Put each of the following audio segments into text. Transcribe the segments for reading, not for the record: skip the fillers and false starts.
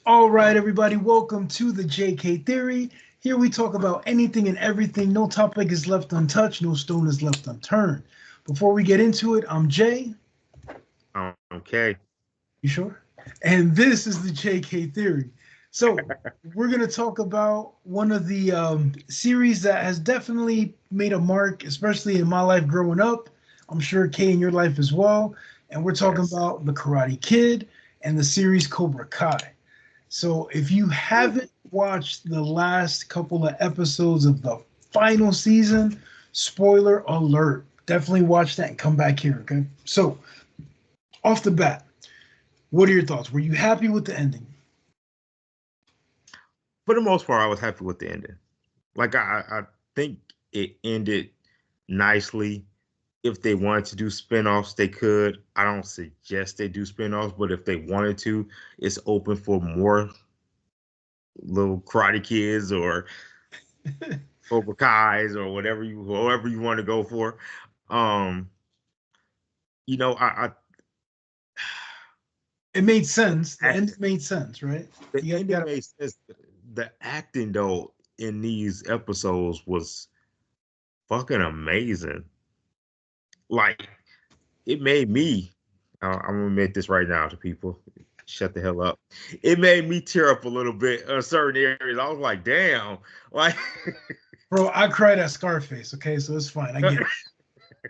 All right, everybody, welcome to the JK Theory. Here we talk about anything and everything. No topic is left untouched, no stone is left unturned. Before we get into it, I'm Jay. Okay. You sure? And this is the JK Theory. So, we're going to talk about one of the series that has definitely made a mark, especially in my life growing up. I'm sure Kay in your life as well. And we're talking Yes. about The Karate Kid and the series Cobra Kai. So if you haven't watched the last couple of episodes of the final season, spoiler alert. Definitely watch that and come back here, okay? So, off the bat, what are your thoughts? Were you happy with the ending? For the most part, I was happy with the ending. I think it ended nicely. If they wanted to do spinoffs, they could. I don't suggest they do spinoffs, but if they wanted to, it's open for more little Karate Kids or Cobra Kai's or whoever you want to go for. Um, I It made the sense. The end acting, made sense, right? the You ending got made sense. The acting though in these episodes was fucking amazing. Like it made me. I'm gonna admit this right now to people. Shut the hell up. It made me tear up a little bit in certain areas. I was like, damn. Like, bro. I cried at Scarface. Okay, so it's fine. I get it.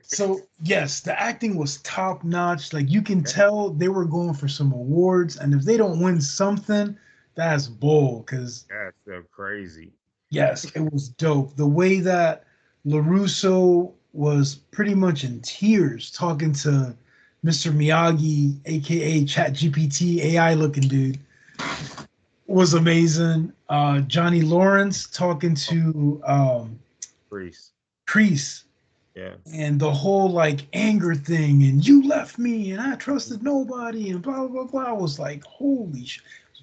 So yes, the acting was top notch. Like you can tell they were going for some awards, and if they don't win something, that's bull. Because that's so crazy. yes, it was dope. The way that LaRusso was pretty much in tears talking to Mr. Miyagi, aka ChatGPT AI looking dude, was amazing. Johnny Lawrence talking to Priest. Kreese Yeah. and the whole like anger thing and you left me and I trusted nobody and blah blah blah. I was like, holy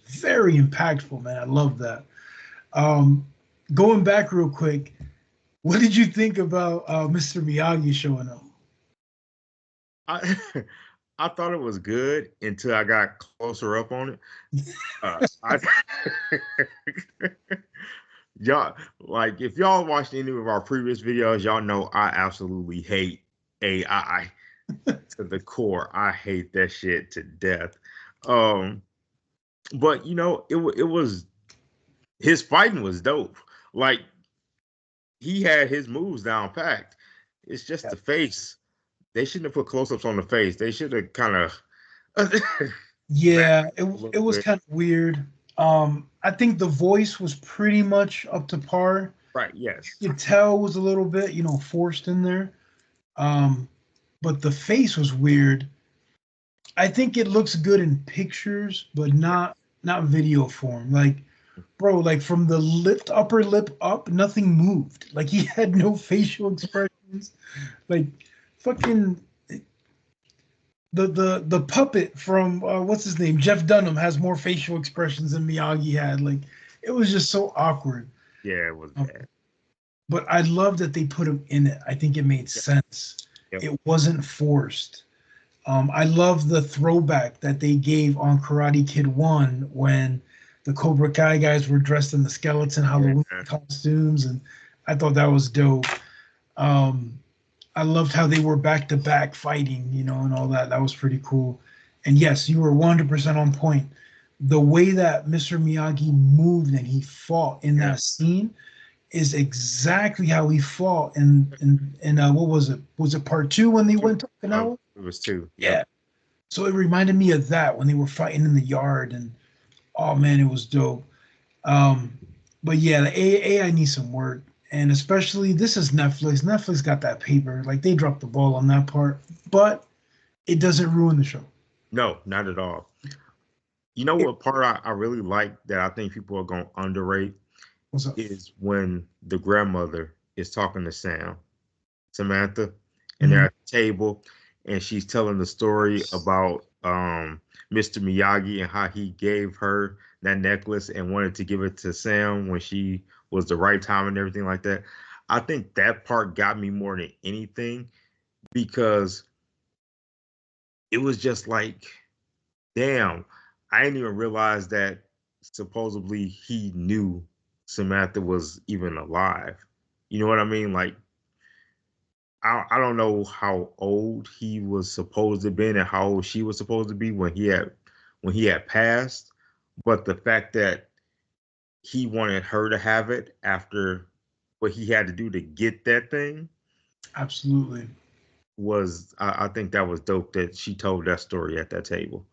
very impactful, man. I love that. Um, Going back real quick, what did you think about Mr. Miyagi showing up? I I thought it was good until I got closer up on it. I y'all like if y'all watched any of our previous videos, y'all know I absolutely hate AI to the core. I hate that shit to death. Um, but it was his fighting was dope. Like he had his moves down packed. It's just Yeah, the face. They shouldn't have put close-ups on the face. They should have kind of backed yeah, up a it little was bit. kind of weird. I think the voice was pretty much up to par. Right, yes. You could tell it was a little bit, forced in there. Um, but the face was weird. I think it looks good in pictures, but Yeah. not video form. Like, bro, like from the upper lip up, nothing moved. Like he had no facial expressions. Like fucking the puppet from what's his name, Jeff Dunham has more facial expressions than Miyagi had. Like it was just so awkward. Yeah, it was Um, bad. but I love that they put him in it. I think it made Yep, sense. yep. It wasn't forced. I love the throwback that they gave on Karate Kid 1 when the Cobra Kai guys were dressed in the skeleton Halloween Yeah. costumes, and I thought that was dope. Um, I loved how they were back to back fighting, and all that. That was pretty cool. And yes, you were 100% on point. The way that Mr. Miyagi moved and he fought in Yeah. that scene is exactly how he fought in what was it? Was it part two when they Two. went to Oh, Okinawa? it was two. Yep. Yeah. So it reminded me of that when they were fighting in the yard, and oh man, it was dope. Um, but yeah, the AI needs some work, and especially this is Netflix. Netflix got that paper, like they dropped the ball on that part, but it doesn't ruin the show. No, not at all. You know It what part I really like that I think people are gonna underrate was a is when the grandmother is talking to Samantha, and they're mm, at the table, and she's telling the story about Mr. Miyagi and how he gave her that necklace and wanted to give it to Sam when she was the right time and everything like that. I think that part got me more than anything because it was just like, damn, I didn't even realize that. supposedly he knew Samantha was even alive. You know what I mean? Like I don't know how old he was supposed to be and how old she was supposed to be when he had passed, but the fact that he wanted her to have it after what he had to do to get that thing Absolutely. was I think that was dope that she told that story at that table.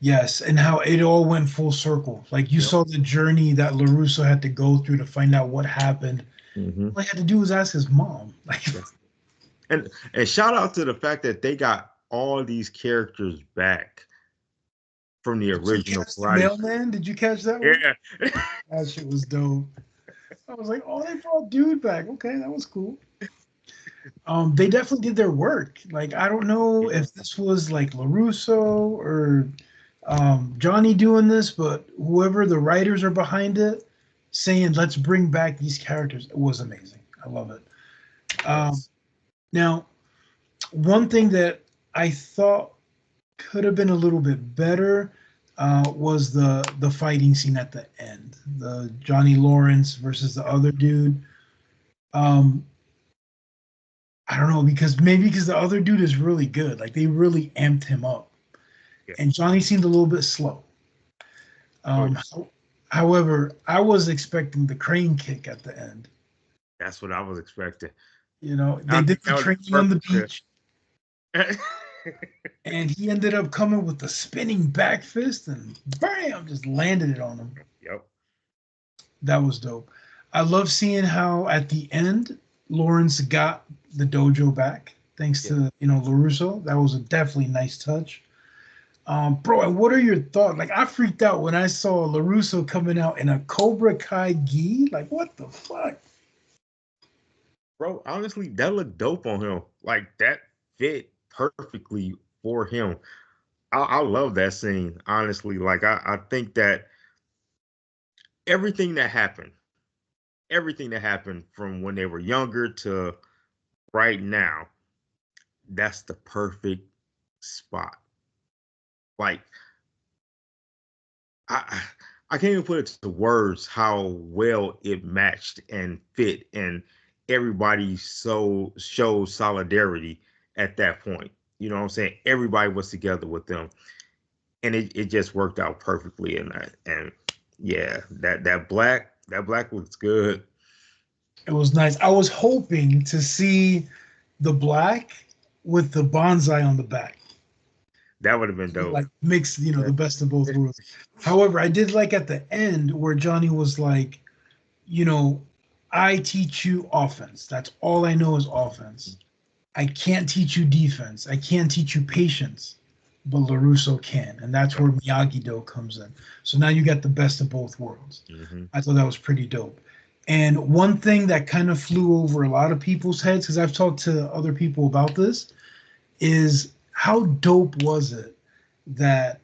Yes, and how it all went full circle. Like you Yep. saw the journey that LaRusso had to go through to find out what happened. Mm-hmm. All he had to do was ask his mom. Like, And shout out to the fact that they got all these characters back from the did you original catch the Karate. mailman? Did you catch that one? Yeah. That shit was dope. I was like, oh, they brought dude back. Okay, that was cool. They definitely did their work. Like, I don't know Yeah. if this was like LaRusso or Johnny doing this, but whoever the writers are behind it, saying let's bring back these characters, it was amazing. I love it. Um, Yes. now, one thing that I thought could have been a little bit better was the fighting scene at the end, the Johnny Lawrence versus the other dude. Um, I don't know because the other dude is really good. Like they really amped him up, Yeah. and Johnny seemed a little bit slow. Oh, yeah. Um, however, I was expecting the crane kick at the end. That's what I was expecting. You know, they I did think the that would be training on the perfect for beach, and he ended up coming with the spinning back fist and bam, just landed it on him. Yep. That was dope. I love seeing how at the end Lawrence got the dojo back thanks Yeah. to Larusso. That was a definitely nice touch. Bro, and what are your thoughts? Like, I freaked out when I saw Larusso coming out in a Cobra Kai gi. Like, what the fuck? Bro, honestly, that looked dope on him. Like that fit perfectly for him. I love that scene, honestly. Like I think that everything that happened, everything that happened from when they were younger to right now, that's the perfect spot. Like I I can't even put it to words how well it matched and fit, and everybody so showed solidarity at that point. You know what I'm saying? Everybody was together with them, and it just worked out perfectly in that. And yeah, that black looks good. It was nice. I was hoping to see the black with the bonsai on the back. That would have been dope. Like mix, Yeah. the best of both worlds. However, I did like at the end where Johnny was like, you know, I teach you offense. That's all I know is offense. I can't teach you defense. I can't teach you patience, but LaRusso can. And that's where Miyagi Do comes in. So now you got the best of both worlds. Mm-hmm. I thought that was pretty dope. And one thing that kind of flew over a lot of people's heads, because I've talked to other people about this, is how dope was it that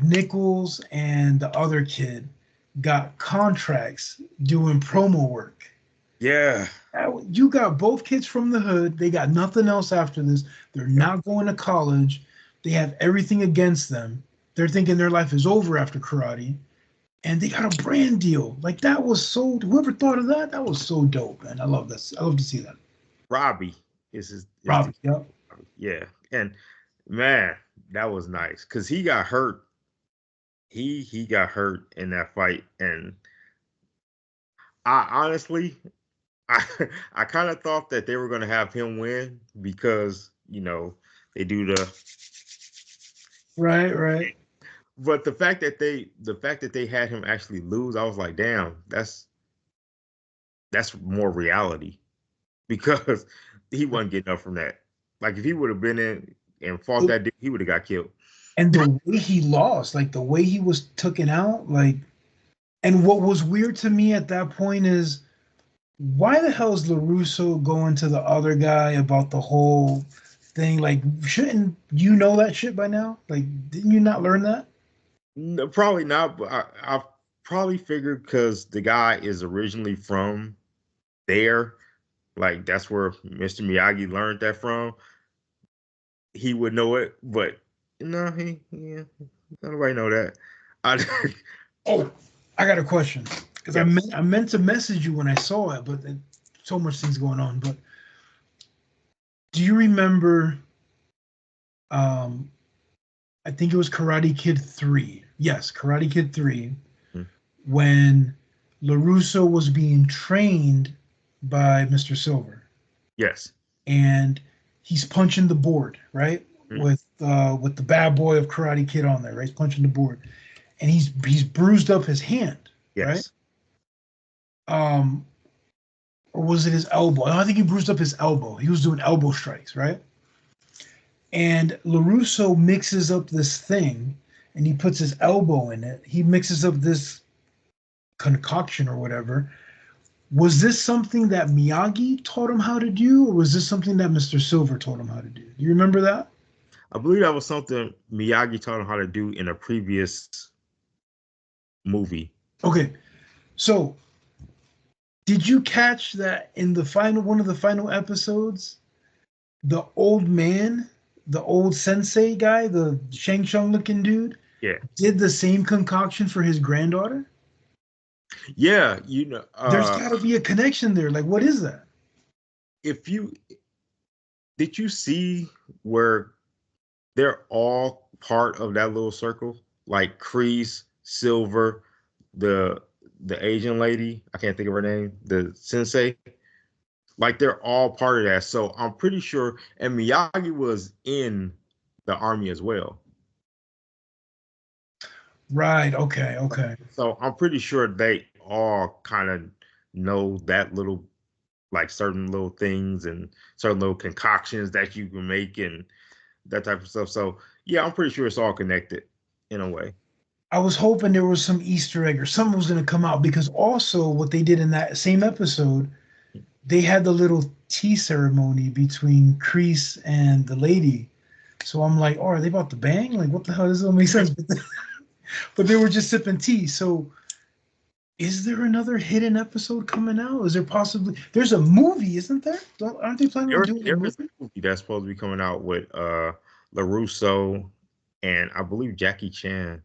Nichols and the other kid got contracts doing promo work? Yeah. You got both kids from the hood. They got nothing else after this. They're Yep. not going to college. They have everything against them. They're thinking their life is over after karate. And they got a brand deal. Like that was so whoever thought of that, that was so dope, man. I love this. I love to see that. Robbie is the Robbie, yep. yeah. And man, that was nice because he got hurt. He got hurt in that fight, and I honestly, I I kind of thought that they were going to have him win because they do the. Right, right. But the fact that they had him actually lose, I was like, damn, that's more reality because he wasn't getting up from that. Like if he would have been in and fought that, dude, he would have got killed. And the way he lost, like the way he was taken out, like, and what was weird to me at that point is why the hell is LaRusso going to the other guy about the whole thing? Like, shouldn't you know that shit by now? Like, didn't you not learn that? No, probably not, but I probably figured because the guy is originally from there, like that's where Mr. Miyagi learned that from. He would know it, but no, he yeah, nobody know that. I, Oh, I got a question because yeah, I meant to message you when I saw it, but so much things going on. But do you remember? Um, I think it was Karate Kid 3. Yes, Karate Kid 3, mm, when LaRusso was being trained by Mr. Silver. yes, And he's punching the board, right? mm, With the bad boy of Karate Kid on there, right? He's punching the board. And he's bruised up his hand, right? yes. Um, or was it his elbow? I think he bruised up his elbow. He was doing elbow strikes, right? And LaRusso mixes up this thing and he puts his elbow in it. He mixes up this concoction or whatever. Was this something that Miyagi taught him how to do, or was this something that Mr. Silver taught him how to do? Do you remember that? I believe that was something Miyagi taught him how to do in a previous movie. Okay, so did you catch that in the final one of the final episodes, the old man, the old sensei guy, the Shang Tsung looking dude, Yeah, did the same concoction for his granddaughter? yeah. There's got to be a connection there. Like, what is that? If you did you see where they're all part of that little circle, like Kreese, Silver, the the Asian lady, I can't think of her name, the sensei. Like they're all part of that. So I'm pretty sure, and Miyagi was in the army as well. Right. Okay. Okay. So I'm pretty sure they all kind of know that little, like certain little things and certain little concoctions that you can make and that type of stuff. So yeah, I'm pretty sure it's all connected in a way. I was hoping there was some Easter egg or something was going to come out because also what they did in that same episode, they had the little tea ceremony between Kreese and the lady. So I'm like, oh, are they about to bang? Like, what the hell? This doesn't make sense. But they were just sipping tea. So is there another hidden episode coming out? Is there possibly there's a movie, isn't there? Aren't they planning on doing a There is a movie? movie that's supposed to be coming out with LaRusso and I believe Jackie Chan.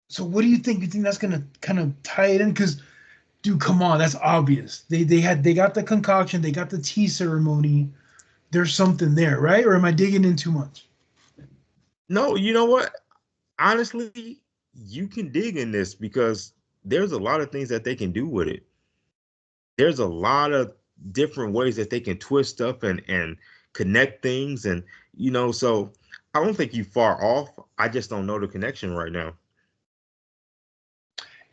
So what do you think? You think that's gonna kind of tie it in? Because dude, come on, that's obvious. They got the concoction, they got the tea ceremony. There's something there, right? Or am I digging in too much? No, you know what? Honestly, you can dig in this because there's a lot of things that they can do with it. There's a lot of different ways that they can twist up and connect things and so I don't think you far off. I just don't know the connection right now.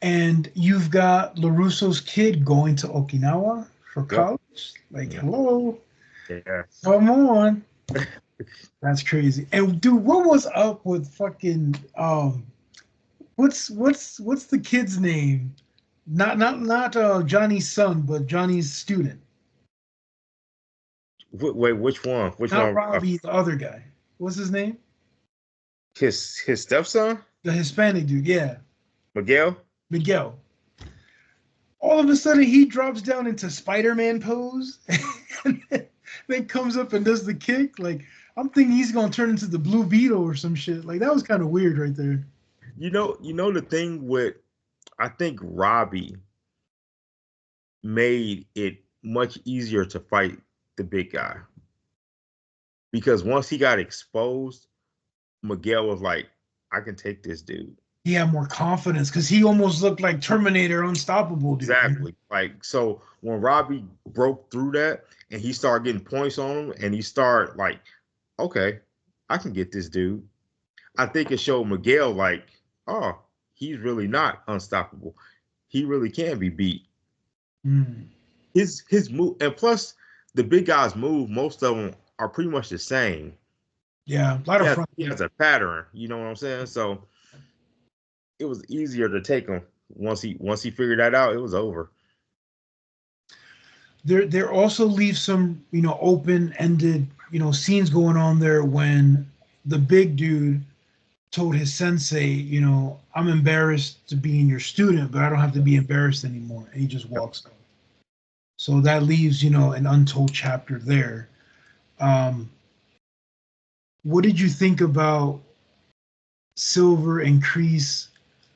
And you've got LaRusso's kid going to Okinawa for Yep. college. Like, Mm, hello, yes. come on. That's crazy. And dude, what was up with fucking what's the kid's name? Not Johnny's son, but Johnny's student. Wait, which one? Which Not one? Robbie, the other guy. What's his name? His stepson, The Hispanic dude. Yeah, Miguel. Miguel. All of a sudden, he drops down into Spider-Man pose, and then comes up and does the kick. Like I'm thinking he's gonna turn into the Blue Beetle or some shit. Like that was kind of weird right there. You know the thing with I think Robbie made it much easier to fight the big guy because once he got exposed, Miguel was like, I can take this dude. He had more confidence because he almost looked like Terminator, unstoppable dude. You know? Exactly. Like so when Robbie broke through that and he started getting points on him and he started like, okay, I can get this dude. I think it showed Miguel like, oh, he's really not unstoppable. He really can be beat. Mm. His move and plus the big guys move, most of them are pretty much the same. Yeah, a lot of Yeah, front. he has a pattern, you know what I'm saying? So it was easier to take him once he figured that out, it was over. There also leaves some open ended scenes going on there when the big dude told his sensei, I'm embarrassed to be in your student, but I don't have to be embarrassed anymore. And he just walks out. So that leaves, an untold chapter there. Um, what did you think about Silver and Kreese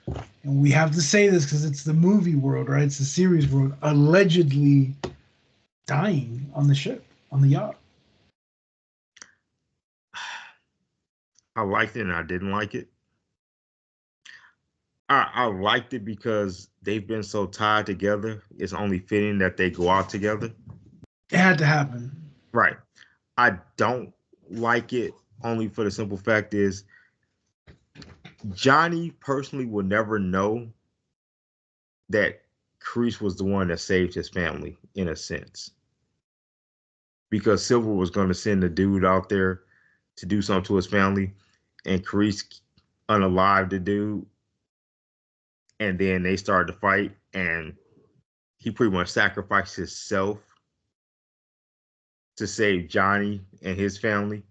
and we have to say this because it's the movie world, right? It's the series world, allegedly dying on the ship, on the yacht. I liked it and I didn't like it. I liked it because they've been so tied together. It's only fitting that they go out together. It had to happen. Right. I don't like it only for the simple fact is Johnny personally will never know that Kreese was the one that saved his family in a sense. Because Silver was going to send the dude out there to do something to his family, and Kreese unalived the dude, and then they started to fight, and he pretty much sacrificed himself to save Johnny and his family.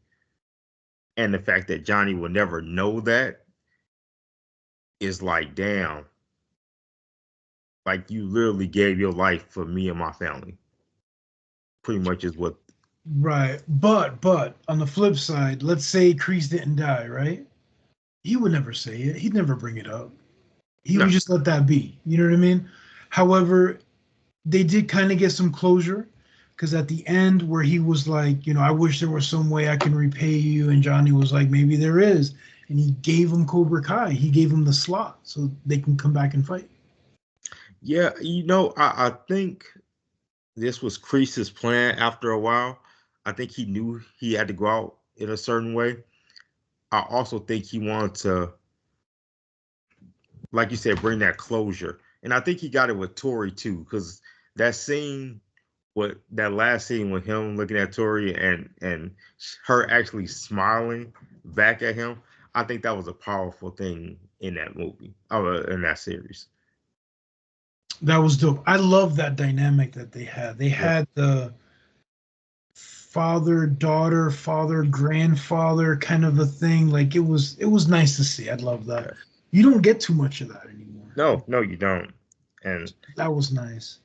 And the fact that Johnny will never know that is like, damn, like you literally gave your life for me and my family. Pretty much is what. Right. But on the flip side, let's say Kreese didn't die, right? He would never say it. He'd never bring it up. He would No. just let that be. You know what I mean? However, they did kind of get some closure because at the end where he was like, I wish there was some way I can repay you, and Johnny was like, maybe there is, and he gave him Cobra Kai. He gave him the slot so they can come back and fight. Yeah, I think this was Kreese's plan after a while. I think he knew he had to go out in a certain way. I also think he wanted to, like you said, bring that closure. And I think he got it with Tori too, because that scene, that last scene with him looking at Tori and her actually smiling back at him, I think that was a powerful thing in that movie, in that series. That was dope. I love that dynamic that they had. They Yeah. had the father daughter, father grandfather kind of a thing. Like it was nice to see. I love that. Yeah. You don't get too much of that anymore. No, no, you don't. And That was nice.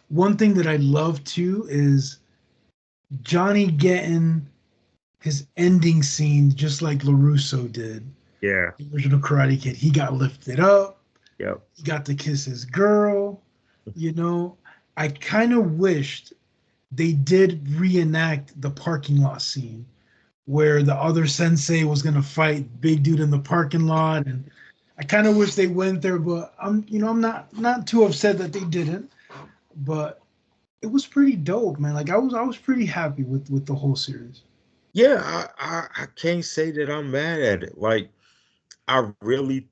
One thing that I love too is Johnny getting his ending scene just like LaRusso did. yeah, The original Karate Kid. He got lifted up. yep, He got to kiss his girl. You know, I kind of wished they did reenact the parking lot scene where the other sensei was gonna fight big dude in the parking lot, and I kind of wish they went there, but I'm not too upset that they didn't. But it was pretty dope, man. Like I was pretty happy with the whole series. yeah. I can't say that I'm mad at it. Like I really,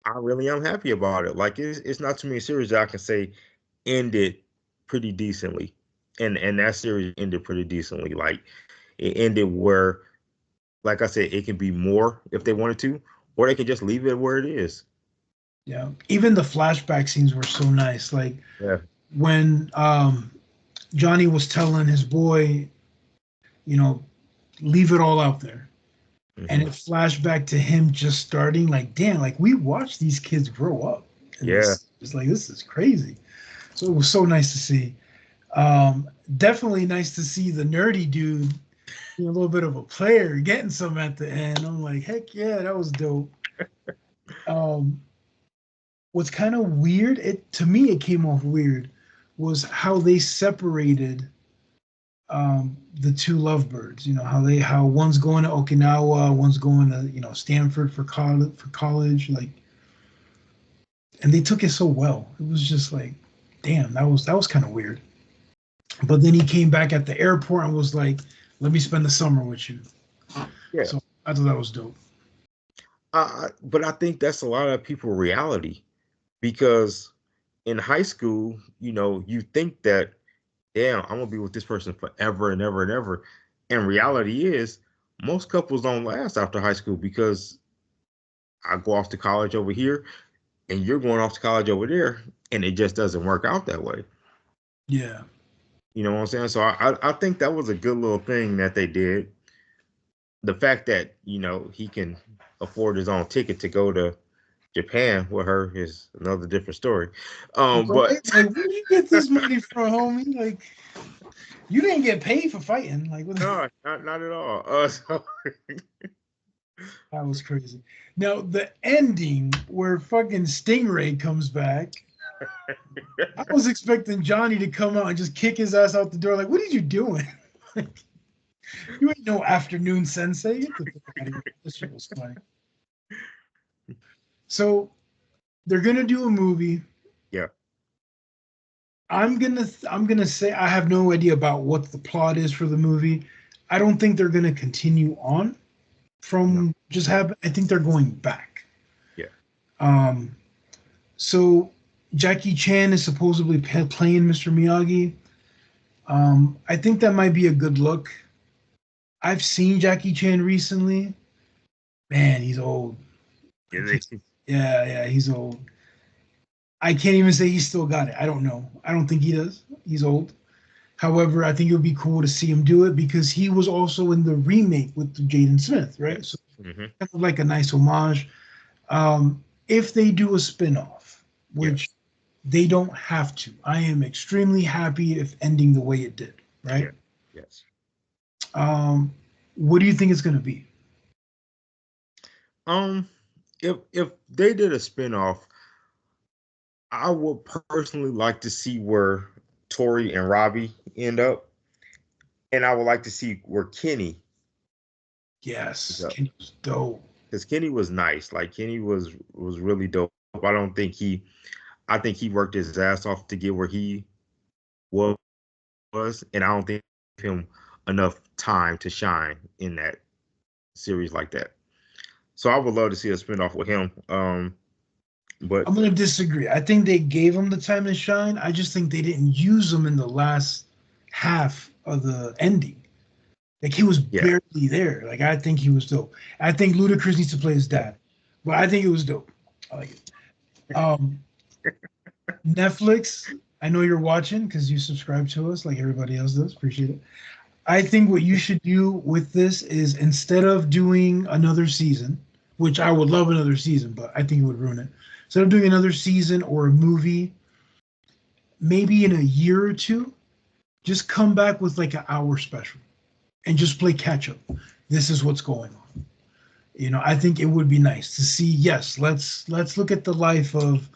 I really am happy about it. Like it's not too many series that I can say ended pretty decently, and that series ended pretty decently. Like it ended where, like I said, it can be more if they wanted to, or they can just leave it where it is. Yeah, even the flashback scenes were so nice. Like Yeah. when Johnny was telling his boy, you know, leave it all out there. And Hmm. it flashed back to him just starting, like, damn, like we watched these kids grow up. And Yeah. this it's like this is crazy. So it was so nice to see. Definitely nice to see the nerdy dude being a little bit of a player, getting some at the end. I'm like, heck yeah, that was dope. Um, what's kind of weird, it to me it came off weird, was how they separated the two lovebirds. How one's going to Okinawa, one's going to Stanford for college, like, and they took it so well. It was just like, damn, that was kind of weird. But then he came back at the airport and was like, "Let me spend the summer with you." Yeah. So I thought that was dope. But I think that's a lot of people reality because in high school, you think that, damn, I'm gonna be with this person forever and ever and ever. And reality is, most couples don't last after high school because I go off to college over here, and you're going off to college over there, and it just doesn't work out that way. Yeah. You know what I'm saying? So I think that was a good little thing that they did. The fact that he can afford his own ticket to go to Japan with her is another different story. But Right? Like, where do you get this money from, homie? Like, you didn't get paid for fighting. Like, what? no, not at all. So That was crazy. Now the ending where fucking Stingray comes back. I was expecting Johnny to come out and just kick his ass out the door. Like, what are you doing? Like, you ain't no afternoon sensei. Get the fuck out of here. This shit was funny. So they're gonna do a movie. Yeah. I'm gonna say I have no idea about what the plot is for the movie. I don't think they're gonna continue on No. from just happen. I think they're going back. Yeah. Um, so Jackie Chan is supposedly playing Mr. Miyagi. I think that might be a good look. I've seen Jackie Chan recently. Man, he's old. Yeah, he's old. I can't even say he's still got it. I don't know. I don't think he does. He's old. However, I think it would be cool to see him do it because he was also in the remake with Jaden Smith, right? So Yes. Hmm. kind of like a nice homage. If they do a spinoff, which Yes. they don't have to, I am extremely happy if ending the way it did, right? Yeah. Yes. Um, what do you think it's going to be? Um, if they did a spinoff, I would personally like to see where Tori and Robbie end up, and I would like to see where Kenny ends Yes, up. Kenny was dope. Because Kenny was nice. Like Kenny was really dope. I don't think he. I think he worked his ass off to get where he was, and I don't think him enough time to shine in that series like that. So I would love to see a spinoff with him. But I'm going to disagree. I think they gave him the time to shine. I just think they didn't use him in the last half of the ending. Like he was yeah, barely there. Like I think he was dope. I think Ludacris needs to play his dad, but I think it was dope. I like it. Um, Netflix. I know you're watching because you subscribe to us like everybody else does. Appreciate it. I think what you should do with this is instead of doing another season, which I would love another season, but I think it would ruin it. Instead of doing another season or a movie, maybe in a year or two, just come back with like an hour special and just play catch up. This is what's going on. I think it would be nice to see. Yes, let's look at the life of,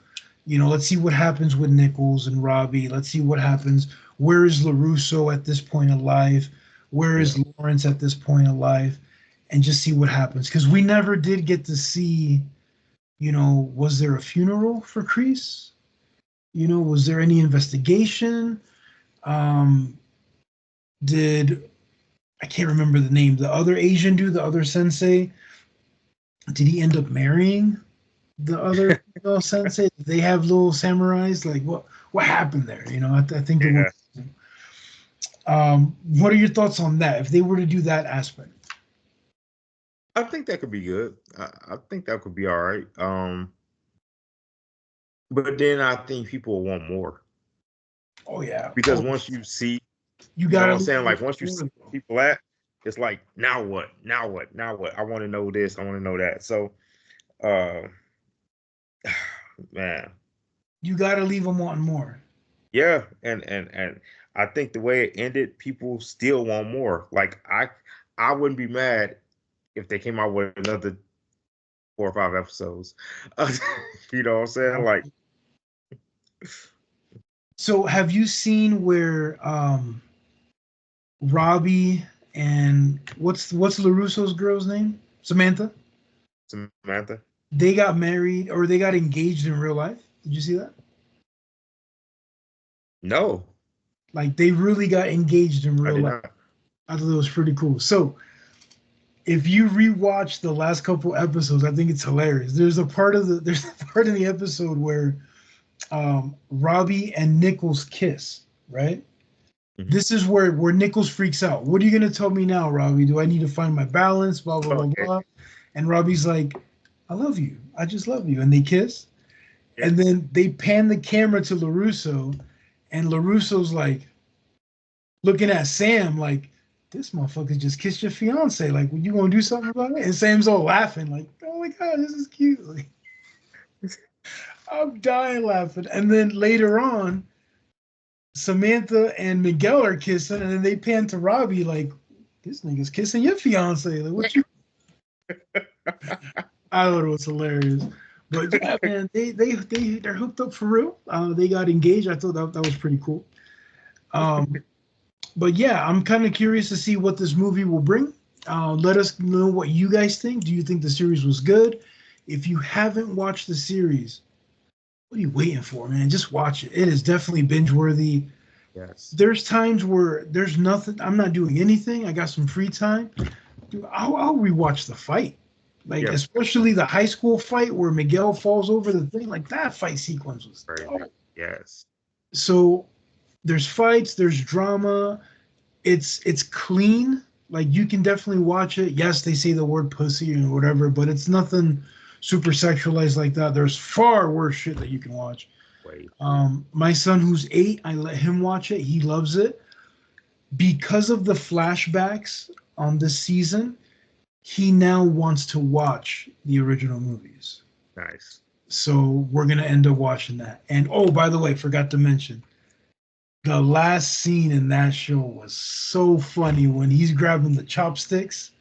let's see what happens with Nichols and Robbie. Let's see what happens. Where is Larusso at this point of life? Where yeah, is Lawrence at this point of life? And just see what happens because we never did get to see. Was there a funeral for Kreese? Was there any investigation? Um, did I can't remember the name. The other Asian dude, the other sensei, did he end up marrying the other female sensei? Did they have little samurais? Like what happened there? I think it would. yeah. What are your thoughts on that? If they were to do that aspect, I think that could be good. I think that could be all right. But then I think people will want more oh yeah, because oh once you see, you you know what gotta I'm leave saying? them Like once you see more, where though. people at, it's like now what? Now what? Now what? I want to know this. I want to know that. So, uh, man, You gotta leave them wanting more. yeah, and I think the way it ended, people still want more. Like I wouldn't be mad if they came out with another 4 or 5 episodes. You know what I'm saying? Like, So have you seen where Robbie and what's Larusso's girl's name? Samantha? Samantha. They got married or they got engaged in real life. Did you see that? No, Like they really got engaged in I real did life. not. I thought that was pretty cool. So if you rewatch the last couple episodes, I think it's hilarious. There's a part in the episode where Robbie and Nichols kiss, right? Mhm. This is where Nichols freaks out. What are you gonna tell me now, Robbie? Do I need to find my balance? Blah blah blah Okay. blah. And Robbie's like, I love you. I just love you. And they kiss. Yeah. And then they pan the camera to LaRusso, and LaRusso's like looking at Sam like, this motherfucker just kissed your fiance. Like, you gonna do something about it? And Sam's all laughing, like, oh my god, this is cute. Like, I'm dying laughing. And then later on, Samantha and Miguel are kissing, and then they pan to Robbie like, this nigga's kissing your fiance. Like, what you? I thought it was hilarious. But yeah, man, they're hooked up for real. They got engaged. I thought that was pretty cool. Um, but yeah, I'm kind of curious to see what this movie will bring. Let us know what you guys think. Do you think the series was good? If you haven't watched the series, what are you waiting for, man? Just watch it. It is definitely binge worthy. Yes. There's times where there's nothing. I'm not doing anything. I got some free time. Dude, I'll rewatch the fight. Like Yep. especially the high school fight where Miguel falls over the thing. Like that fight sequence was Crazy. dope. Yes. So there's fights, there's drama. It's clean. Like you can definitely watch it. Yes, they say the word pussy and whatever, but it's nothing super sexualized like that. There's far worse shit that you can watch. Wait. My son who's 8, I let him watch it. He loves it because of the flashbacks on this season. He now wants to watch the original movies. Nice. So we're gonna end up watching that. And oh, by the way, forgot to mention the last scene in that show was so funny when he's grabbing the chopsticks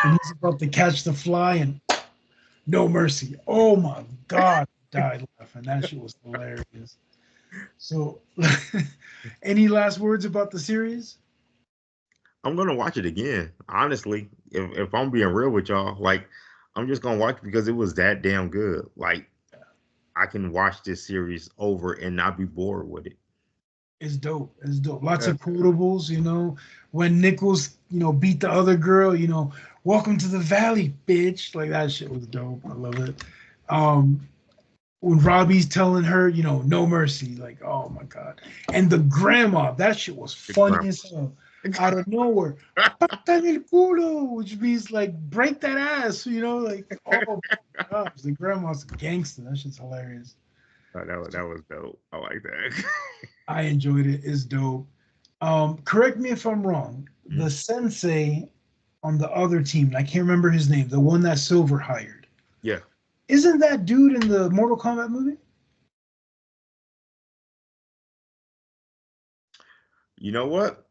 and he's about to catch the fly and no mercy. Oh my god, I died laughing. That shit was hilarious. So, any last words about the series? I'm gonna watch it again. Honestly, if I'm being real with y'all, like I'm just gonna watch it because it was that damn good. Like I can watch this series over and not be bored with it. It's dope. It's dope. Lots of Yes. quotables, when Nichols, beat the other girl, welcome to the valley, bitch. Like that shit was dope. I love it. Um, when Robbie's telling her, no mercy, like, oh my God. And the grandma, that shit was The funny grandma. as hell. Out of nowhere. Pata en el culo, which means like break that ass, like, oh my gosh, the grandma's a gangster. That shit's hilarious. That was dope. I like that. I enjoyed it. It's dope. Correct me if I'm wrong. The sensei on the other team, I can't remember his name, the one that Silver hired. Yeah. Isn't that dude in the Mortal Kombat movie? You know what?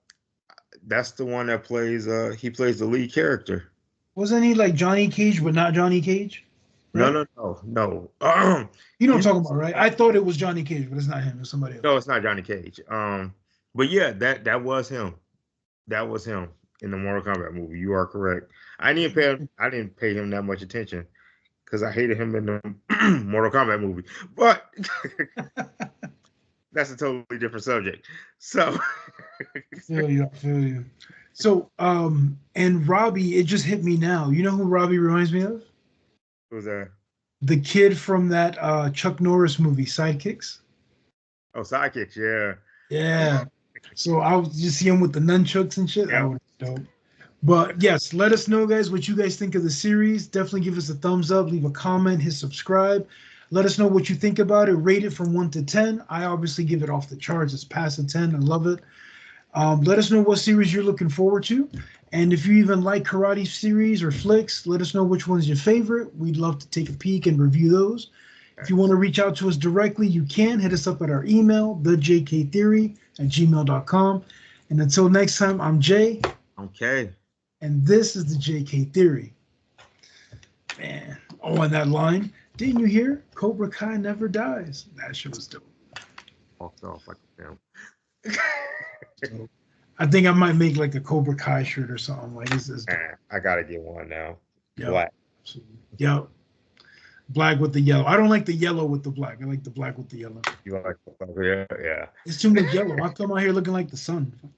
That's the one that plays. He plays the lead character. Wasn't he like Johnny Cage, but not Johnny Cage? No, Right? no, no, no. You know what I'm He's talking about, right? I thought it was Johnny Cage, but it's not him. It's somebody else. no, it's not Johnny Cage. But yeah, that was him. That was him in the Mortal Kombat movie. You are correct. I didn't pay him that much attention because I hated him in the Mortal Kombat movie. But that's a totally different subject. So Feel you. I feel you. So, and Robbie, it just hit me now. You know who Robbie reminds me of? who's that? The kid from that Chuck Norris movie, Sidekicks. Oh, sidekicks. Yeah. Yeah. So I was just see him with the nunchucks and shit. That Yeah. was dope. But yes, let us know, guys, what you guys think of the series. Definitely give us a thumbs up, leave a comment, hit subscribe. Let us know what you think about it. Rate it from 1 to 10. I obviously give it off the charts. It's past a 10. I love it. Let us know what series you're looking forward to. And if you even like karate series or flicks, let us know which one's your favorite. We'd love to take a peek and review those. If you want to reach out to us directly, you can hit us up at our email, thejktheory@gmail.com. And until next time, I'm Jay. Okay. And this is the JK Theory. Man, oh, and that line, didn't you hear? Cobra Kai never dies. That shit was dope. Walked off like a film. So, I think I might make like a Cobra Kai shirt or something. Like this is dope. I gotta get one now. Yep. Black. Yep. Black with the yellow. I don't like the yellow with the black. I like the black with the yellow. You like? Yeah, yeah. It's too much yellow. I come out here looking like the sun. Fuck